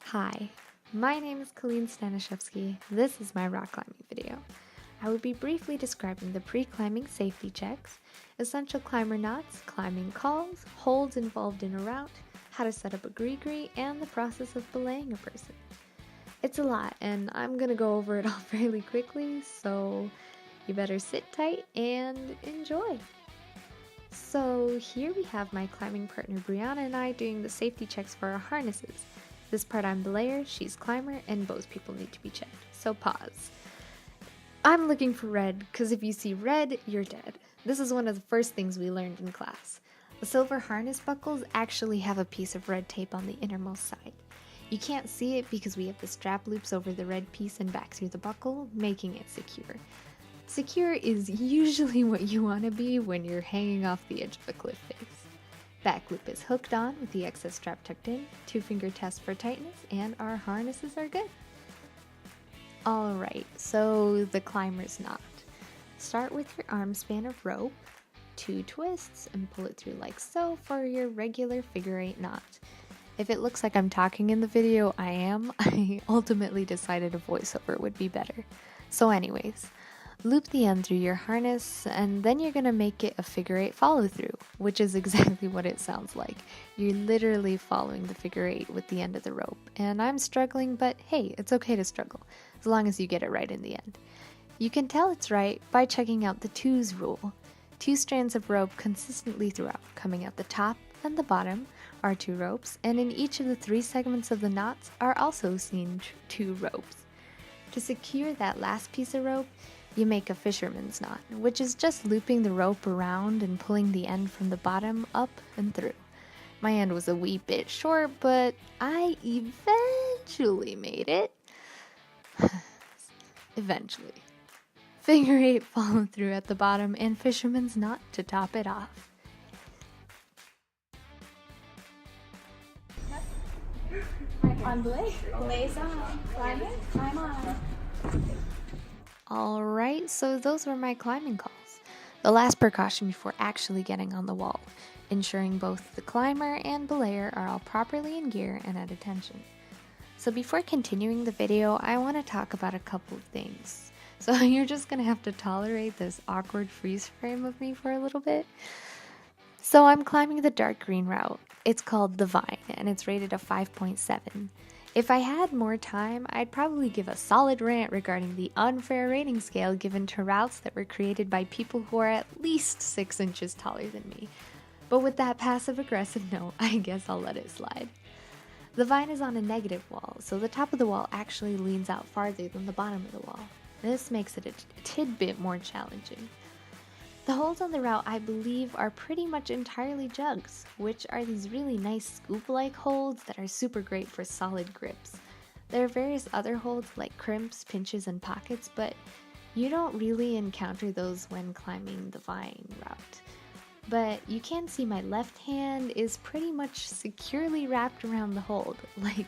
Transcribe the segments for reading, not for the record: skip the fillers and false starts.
Hi, my name is Colleen Staniszewski. This is my rock climbing video. I will be briefly describing the pre-climbing safety checks, essential climber knots, climbing calls, holds involved in a route, how to set up a gree-gree, and the process of belaying a person. It's a lot, and I'm gonna go over it all fairly quickly, so you better sit tight and enjoy. So here we have my climbing partner Brianna and I doing the safety checks for our harnesses. This part I'm belayer, she's climber, and both people need to be checked. So pause. I'm looking for red, because if you see red, you're dead. This is one of the first things we learned in class. The silver harness buckles actually have a piece of red tape on the innermost side. You can't see it because we have the strap loops over the red piece and back through the buckle, making it secure. Secure is usually what you want to be when you're hanging off the edge of a cliff face. Back loop is hooked on with the excess strap tucked in, 2-finger test for tightness, and our harnesses are good. Alright, so the climber's knot. Start with your arm span of rope, 2 twists, and pull it through like so for your regular figure 8 knot. If it looks like I'm talking in the video, I am. I ultimately decided a voiceover would be better. So anyways, loop the end through your harness, and then you're going to make it a figure 8 follow through, which is exactly what it sounds like. You're literally following the figure 8 with the end of the rope, and I'm struggling, but hey, it's okay to struggle, as long as you get it right in the end. You can tell it's right by checking out the 2s rule. 2 strands of rope consistently throughout, coming out the top and the bottom are 2 ropes, and in each of the 3 segments of the knots are also seen 2 ropes. To secure that last piece of rope, you make a fisherman's knot, which is just looping the rope around and pulling the end from the bottom up and through. My end was a wee bit short, but I eventually made it. Eventually. Figure 8 follow through at the bottom and fisherman's knot to top it off. On belay, belays on, climb in, climb on. Alright, so those were my climbing calls. The last precaution before actually getting on the wall, ensuring both the climber and belayer are all properly in gear and at attention. So before continuing the video, I want to talk about a couple of things. So you're just going to have to tolerate this awkward freeze frame of me for a little bit. So I'm climbing the dark green route. It's called the Vine, and it's rated a 5.7. If I had more time, I'd probably give a solid rant regarding the unfair rating scale given to routes that were created by people who are at least 6 inches taller than me. But with that passive-aggressive note, I guess I'll let it slide. The Vine is on a negative wall, so the top of the wall actually leans out farther than the bottom of the wall. This makes it a tidbit more challenging. The holds on the route, I believe, are pretty much entirely jugs, which are these really nice scoop-like holds that are super great for solid grips. There are various other holds like crimps, pinches, and pockets, but you don't really encounter those when climbing the Vine route. But you can see my left hand is pretty much securely wrapped around the hold. Like,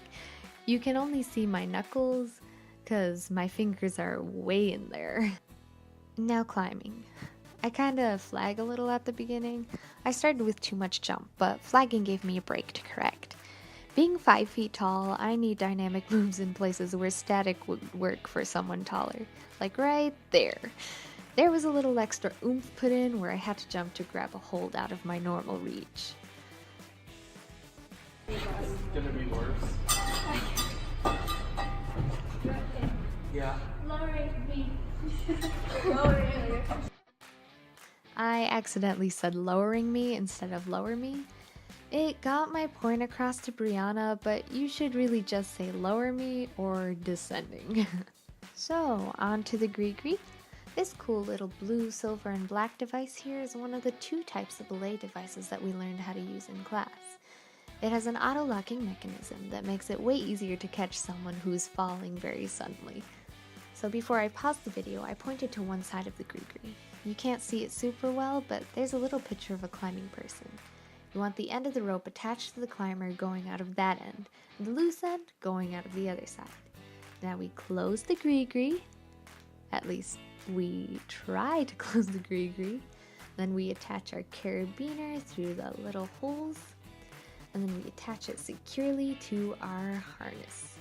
you can only see my knuckles, because my fingers are way in there. Now climbing. I kinda flag a little at the beginning. I started with too much jump, but flagging gave me a break to correct. Being 5 feet tall, I need dynamic moves in places where static would work for someone taller. Like right there. There was a little extra oomph put in where I had to jump to grab a hold out of my normal reach. It's gonna be worse. Yeah. Lowering me. Lowering. I accidentally said lowering me instead of lower me. It got my point across to Brianna, but you should really just say lower me or descending. So, on to the gree-gree. This cool little blue, silver, and black device here is one of the 2 types of belay devices that we learned how to use in class. It has an auto-locking mechanism that makes it way easier to catch someone who's falling very suddenly. So before I paused the video, I pointed to one side of the gree-gree. You can't see it super well, but there's a little picture of a climbing person. You want the end of the rope attached to the climber going out of that end, and the loose end going out of the other side. Now we close the gree-gree, at least we try to close the gree-gree, then we attach our carabiner through the little holes. and then we attach it securely to our harness.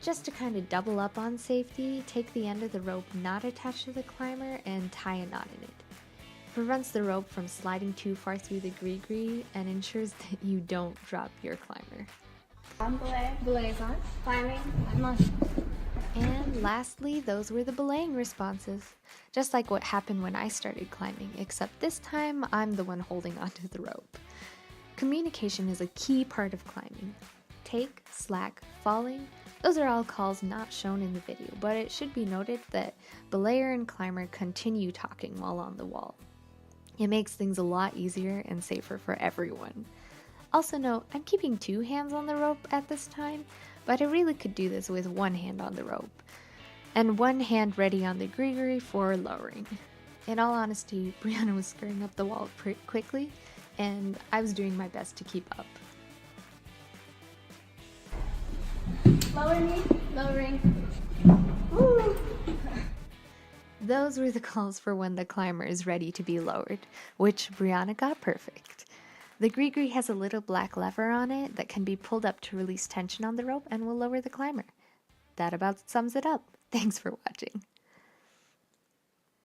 Just to kind of double up on safety, take the end of the rope not attached to the climber and tie a knot in it. It prevents the rope from sliding too far through the gree-gree and ensures that you don't drop your climber. On belay. Belay's on. Climbing. I'm on. And lastly, those were the belaying responses. Just like what happened when I started climbing, except this time I'm the one holding onto the rope. Communication is a key part of climbing. Take, slack, falling, those are all calls not shown in the video, but it should be noted that belayer and climber continue talking while on the wall. It makes things a lot easier and safer for everyone. Also note, I'm keeping 2 hands on the rope at this time, but I really could do this with 1 hand on the rope, and 1 hand ready on the gree-gree for lowering. In all honesty, Brianna was scurrying up the wall pretty quickly, and I was doing my best to keep up. Lower me. Lowering. Woo. Those were the calls for when the climber is ready to be lowered, which Brianna got perfect. The gree-gree has a little black lever on it that can be pulled up to release tension on the rope and will lower the climber. That about sums it up. Thanks for watching.